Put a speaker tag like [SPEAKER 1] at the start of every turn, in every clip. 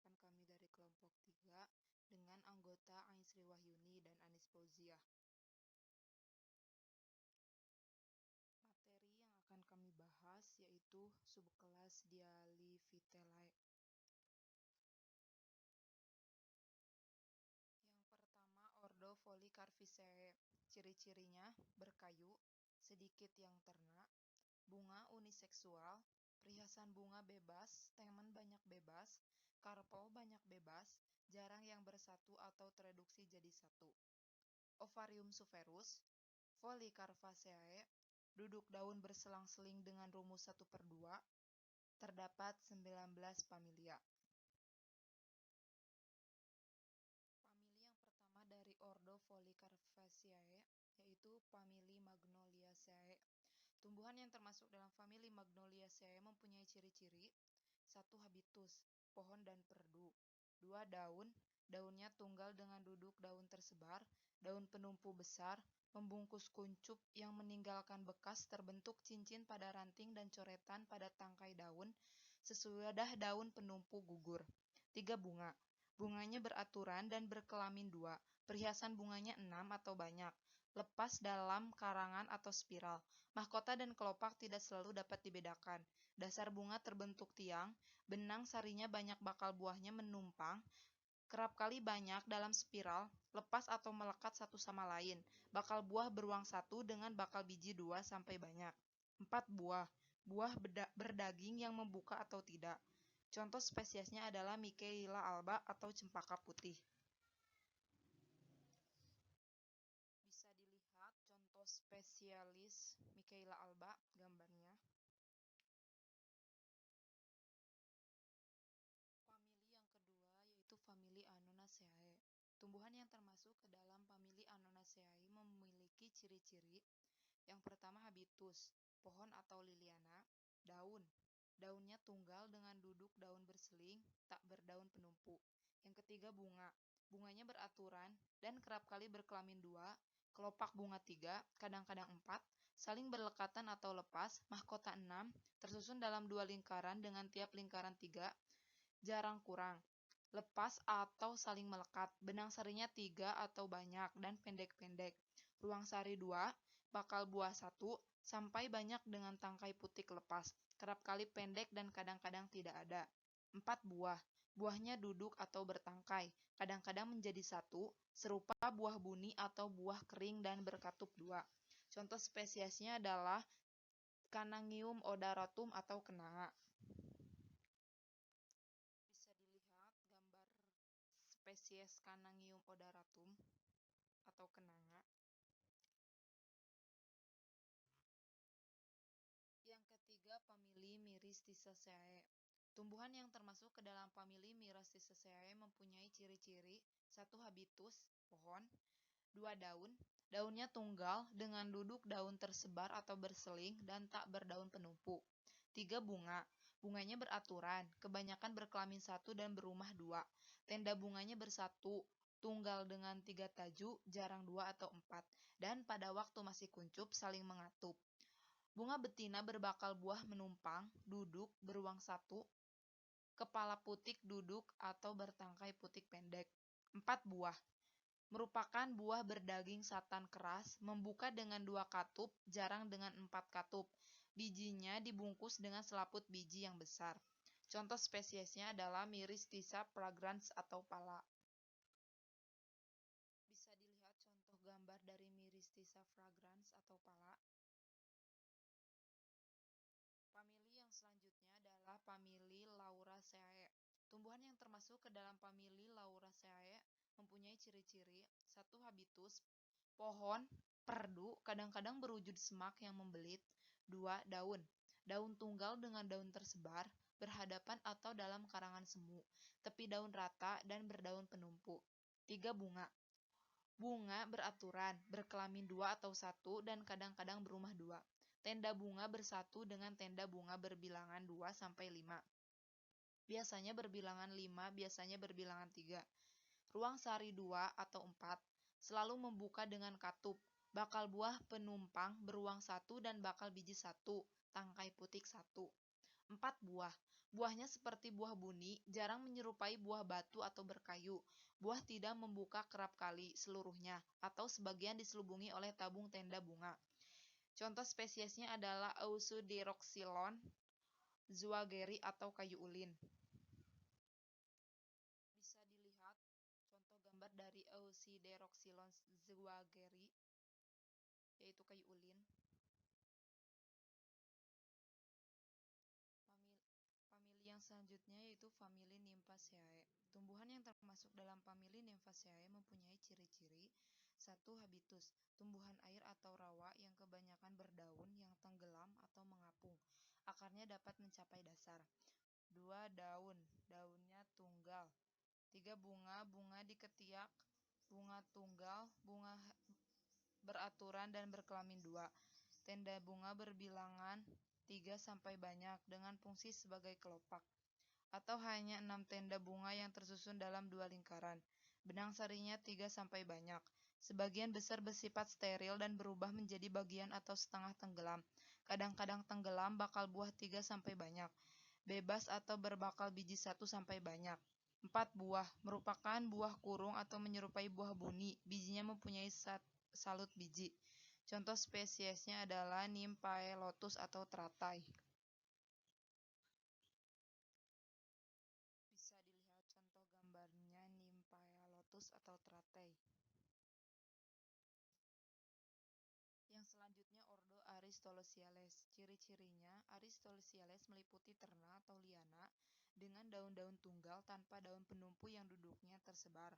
[SPEAKER 1] rekan kami dari kelompok 3 dengan anggota Ain Sri Wahyuni dan Anis Fauziah. Materi yang akan kami bahas yaitu subkelas Dialivitelae. Yang pertama, ordo Polycarpiaceae. Ciri-cirinya berkayu, sedikit yang ternak, bunga uniseksual, perhiasan bunga bebas, stamen banyak bebas, karpel banyak bebas, jarang yang bersatu atau tereduksi jadi satu. Ovarium suferus, Polycarpaceae, duduk daun berselang-seling dengan rumus 1/2, terdapat 19 familia. Famili yang pertama dari ordo Polycarpaceae yaitu famili Magnoliaceae. Tumbuhan yang termasuk dalam famili Magnoliaceae mempunyai ciri-ciri: 1. Habitus, pohon dan perdu. 2. Daun, daunnya tunggal dengan duduk daun tersebar, daun penumpu besar, membungkus kuncup yang meninggalkan bekas terbentuk cincin pada ranting dan coretan pada tangkai daun, sesudah daun penumpu gugur. 3. Bunga. Bunganya beraturan dan berkelamin 2, perhiasan bunganya 6 atau banyak, lepas dalam karangan atau spiral. Mahkota dan kelopak tidak selalu dapat dibedakan. Dasar bunga terbentuk tiang, benang sarinya banyak, bakal buahnya menumpang, kerap kali banyak dalam spiral, lepas atau melekat satu sama lain. Bakal buah beruang 1 dengan bakal biji 2 sampai banyak. 4. Buah. Buah berdaging yang membuka atau tidak. Contoh spesiesnya adalah Michaela alba atau cempaka putih. Bisa dilihat contoh spesialis Michaela alba gambarnya. Famili yang kedua yaitu famili Annonaceae. Tumbuhan yang termasuk ke dalam famili Annonaceae memiliki ciri-ciri: yang pertama, habitus, pohon atau liliana. Daun, daunnya tunggal dengan duduk daun berseling, tak berdaun penumpu. Yang ketiga, bunga, bunganya beraturan dan kerap kali berkelamin 2, kelopak bunga 3, kadang-kadang 4, saling berlekatan atau lepas, mahkota 6, tersusun dalam 2 lingkaran dengan tiap lingkaran 3, jarang kurang, lepas atau saling melekat, benang sarinya 3 atau banyak dan pendek-pendek, ruang sari 2, bakal buah 1, sampai banyak dengan tangkai putik lepas, kerap kali pendek dan kadang-kadang tidak ada. 4. Buah. Buahnya duduk atau bertangkai, kadang-kadang menjadi 1, serupa buah buni atau buah kering dan berkatup 2. Contoh spesiesnya adalah Canangium odoratum atau kenanga. Bisa dilihat gambar spesies Canangium odoratum atau kenanga. Yang ketiga, famili Myristicaceae. Tumbuhan yang termasuk ke dalam famili Myristicaceae mempunyai ciri-ciri: 1. Habitus, pohon. 2. Daun, daunnya tunggal dengan duduk daun tersebar atau berseling dan tak berdaun penumpu. 3. Bunga, bunganya beraturan, kebanyakan berkelamin 1 dan berumah 2. Tenda bunganya bersatu, tunggal dengan 3 taju, jarang 2 atau 4, dan pada waktu masih kuncup saling mengatup. Bunga betina berbakal buah menumpang, duduk, beruang 1, kepala putik duduk atau bertangkai putik pendek. 4. Buah, merupakan buah berdaging satan keras, membuka dengan 2 katup, jarang dengan 4 katup. Bijinya dibungkus dengan selaput biji yang besar. Contoh spesiesnya adalah Myristica fragrans atau pala. Bisa dilihat contoh gambar dari Myristica fragrans atau pala. Famili yang selanjutnya adalah famili Lauraceae. Tumbuhan yang termasuk ke dalam famili Lauraceae mempunyai ciri-ciri: 1. Habitus, pohon, perdu, kadang-kadang berwujud semak yang membelit. 2. Daun, daun tunggal dengan daun tersebar, berhadapan atau dalam karangan semu, tepi daun rata dan berdaun penumpu. 3. Bunga, bunga beraturan, berkelamin 2 atau 1 dan kadang-kadang berumah 2. Tenda bunga bersatu dengan tenda bunga berbilangan 2 sampai 5. Biasanya berbilangan 5, biasanya berbilangan 3. Ruang sari 2 atau 4, selalu membuka dengan katup. Bakal buah penumpang beruang 1 dan bakal biji 1, tangkai putik 1. 4 buah. Buahnya seperti buah buni, jarang menyerupai buah batu atau berkayu. Buah tidak membuka kerap kali seluruhnya, atau sebagian diselubungi oleh tabung tenda bunga. Contoh spesiesnya adalah Eusodiroxylon, Zuaggeri atau kayu ulin. Bisa dilihat contoh gambar dari Eusodiroxylon Zuaggeri, yaitu kayu ulin. Famili yang selanjutnya yaitu famili Nymphaceae. Tumbuhan yang termasuk dalam famili Nymphaceae mempunyai ciri-ciri: 1. Habitus, tumbuhan air atau rawa yang kebanyakan berdaun yang tenggelam atau mengapung. Akarnya dapat mencapai dasar. 2. Daun, daunnya tunggal. 3. Bunga, bunga diketiak, bunga tunggal, bunga beraturan dan berkelamin 2. Tenda bunga berbilangan 3 sampai banyak dengan fungsi sebagai kelopak, atau hanya 6 tenda bunga yang tersusun dalam 2 lingkaran. Benang sarinya 3 sampai banyak. Sebagian besar bersifat steril dan berubah menjadi bagian atau setengah tenggelam. Kadang-kadang tenggelam, bakal buah 3 sampai banyak. Bebas atau berbakal biji 1 sampai banyak. 4 buah, merupakan buah kurung atau menyerupai buah buni. Bijinya mempunyai salut biji. Contoh spesiesnya adalah Nymphaealotus atau teratai. Bisa dilihat contoh gambarnya Nymphaealotus atau teratai. Yang selanjutnya ordo Aristolochiales. Ciri-cirinya, Aristolochiales meliputi terna atau liana dengan daun-daun tunggal tanpa daun penumpu yang duduknya tersebar.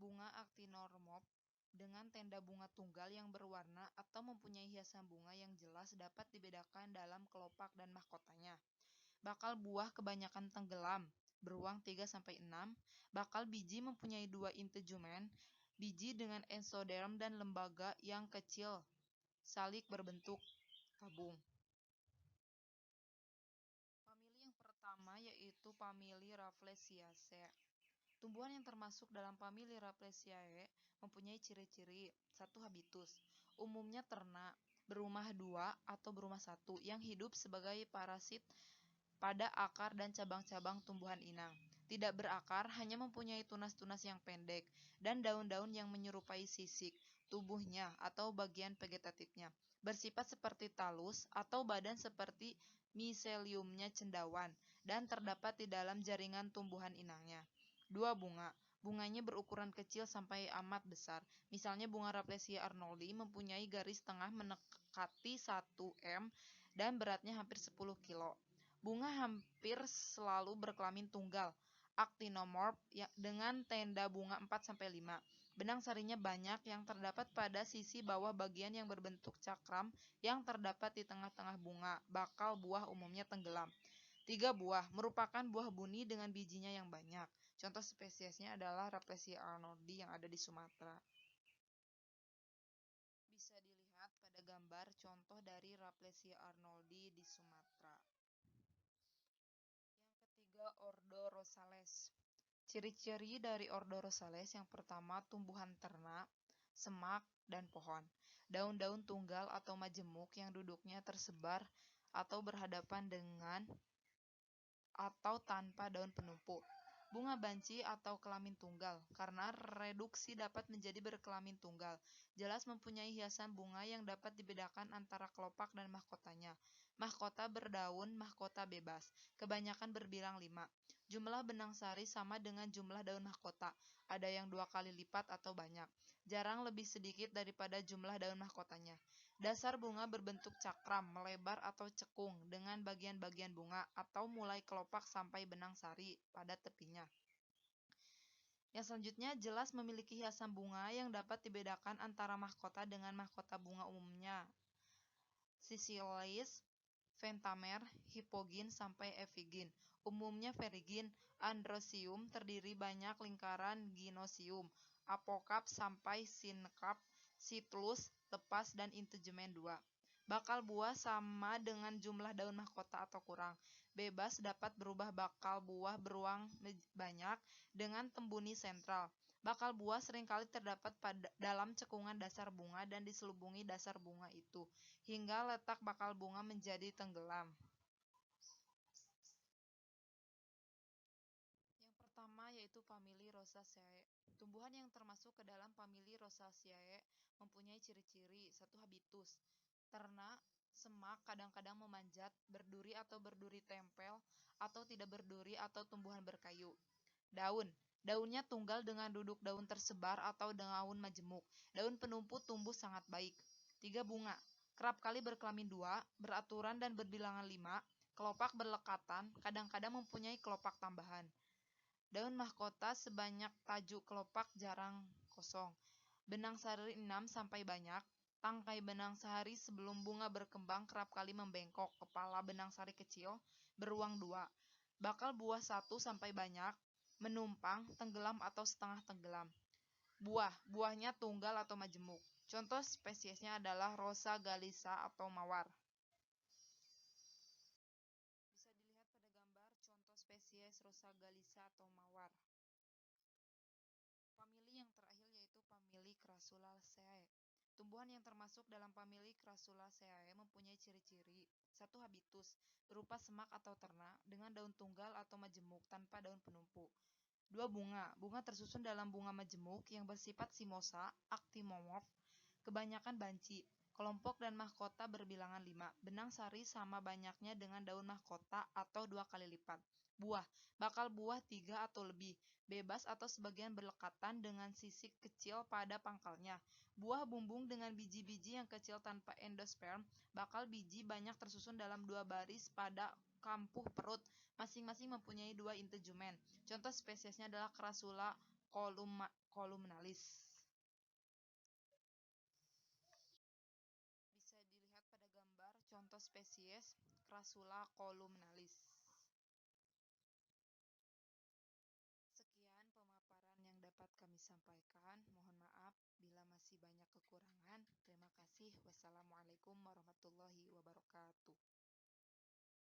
[SPEAKER 1] Bunga actinomorph dengan tenda bunga tunggal yang berwarna atau mempunyai hiasan bunga yang jelas dapat dibedakan dalam kelopak dan mahkotanya. Bakal buah kebanyakan tenggelam, beruang 3-6. Bakal biji mempunyai 2 integumen, biji dengan endoderm dan lembaga yang kecil, salik berbentuk tabung. Famili yang pertama yaitu famili Rafflesiaceae. Tumbuhan yang termasuk dalam famili Rafflesiae mempunyai ciri-ciri: 1. Habitus, umumnya terna, berumah 2 atau berumah 1 yang hidup sebagai parasit pada akar dan cabang-cabang tumbuhan inang. Tidak berakar, hanya mempunyai tunas-tunas yang pendek dan daun-daun yang menyerupai sisik tubuhnya atau bagian vegetatifnya. Bersifat seperti talus atau badan seperti miseliumnya cendawan dan terdapat di dalam jaringan tumbuhan inangnya. 2. Bunga. Bunganya berukuran kecil sampai amat besar. Misalnya bunga Rafflesia arnoldi mempunyai garis tengah mendekati 1 m dan beratnya hampir 10 kilo. Bunga hampir selalu berkelamin tunggal, actinomorph dengan tenda bunga 4-5. Benang sarinya banyak yang terdapat pada sisi bawah bagian yang berbentuk cakram yang terdapat di tengah-tengah bunga. Bakal buah umumnya tenggelam. 3 buah, merupakan buah buni dengan bijinya yang banyak. Contoh spesiesnya adalah Rafflesia arnoldi yang ada di Sumatera. Bisa dilihat pada gambar contoh dari Rafflesia arnoldi di Sumatera. Yang ketiga, ordo Rosales. Ciri-ciri dari ordo Rosales yang pertama, tumbuhan ternak, semak, dan pohon. Daun-daun tunggal atau majemuk yang duduknya tersebar atau berhadapan dengan atau tanpa daun penumpu. Bunga banci atau kelamin tunggal, karena reduksi dapat menjadi berkelamin tunggal. Jelas mempunyai hiasan bunga yang dapat dibedakan antara kelopak dan mahkotanya. Mahkota berdaun, mahkota bebas. Kebanyakan berbilang 5. Jumlah benang sari sama dengan jumlah daun mahkota. Ada yang 2 kali lipat atau banyak. Jarang lebih sedikit daripada jumlah daun mahkotanya. Dasar bunga berbentuk cakram, melebar atau cekung dengan bagian-bagian bunga atau mulai kelopak sampai benang sari pada tepinya. Yang selanjutnya jelas memiliki hiasan bunga yang dapat dibedakan antara mahkota dengan mahkota bunga umumnya. Sisilis, Ventamer, Hippogyn sampai Efigyn. Umumnya Ferigyn, Androsium terdiri banyak lingkaran Gynosium, Apocarp sampai Syncarp, Citrus, lepas dan integumen 2. Bakal buah sama dengan jumlah daun mahkota atau kurang. Bebas dapat berubah bakal buah beruang banyak dengan tembuni sentral. Bakal buah seringkali terdapat dalam cekungan dasar bunga dan diselubungi dasar bunga itu, hingga letak bakal bunga menjadi tenggelam. yaitu famili Rosaceae. Tumbuhan yang termasuk ke dalam famili Rosaceae mempunyai ciri-ciri: satu, habitus. Ternak, semak, kadang-kadang memanjat, berduri atau berduri tempel, atau tidak berduri atau tumbuhan berkayu. Daun. Daunnya tunggal dengan duduk daun tersebar atau daun majemuk. Daun penumpu tumbuh sangat baik. 3, bunga. Kerap kali berkelamin 2, beraturan dan berbilangan 5, kelopak berlekatan, kadang-kadang mempunyai kelopak tambahan. Daun mahkota sebanyak tajuk kelopak jarang kosong. Benang sari 6 sampai banyak. Tangkai benang sari sebelum bunga berkembang kerap kali membengkok. Kepala benang sari kecil, beruang 2. Bakal buah 1 sampai banyak, menumpang, tenggelam atau setengah tenggelam. Buahnya tunggal atau majemuk. Contoh spesiesnya adalah Rosa galisa atau mawar. Bisa dilihat pada gambar contoh spesies Rosa galisa atau mawar. Famili yang terakhir yaitu famili Crassulaceae. Tumbuhan yang termasuk dalam famili Crassulaceae mempunyai ciri-ciri: satu, habitus, berupa semak atau ternak dengan daun tunggal atau majemuk tanpa daun penumpu. 2, bunga. Bunga tersusun dalam bunga majemuk yang bersifat simosa, actinomorph, kebanyakan banci. Kelompok dan mahkota berbilangan 5. Benang sari sama banyaknya dengan daun mahkota atau 2 kali lipat. Buah. Bakal buah 3 atau lebih, bebas atau sebagian berlekatan dengan sisik kecil pada pangkalnya. Buah bumbung dengan biji-biji yang kecil tanpa endosperm. Bakal biji banyak tersusun dalam 2 baris pada kampuh perut. Masing-masing mempunyai 2 integumen. Contoh spesiesnya adalah Crassula columnalis. Bisa dilihat pada gambar contoh spesies Crassula columnalis. Sekian pemaparan yang dapat kami sampaikan. Mohon maaf bila masih banyak kekurangan. Terima kasih. Wassalamualaikum warahmatullahi wabarakatuh.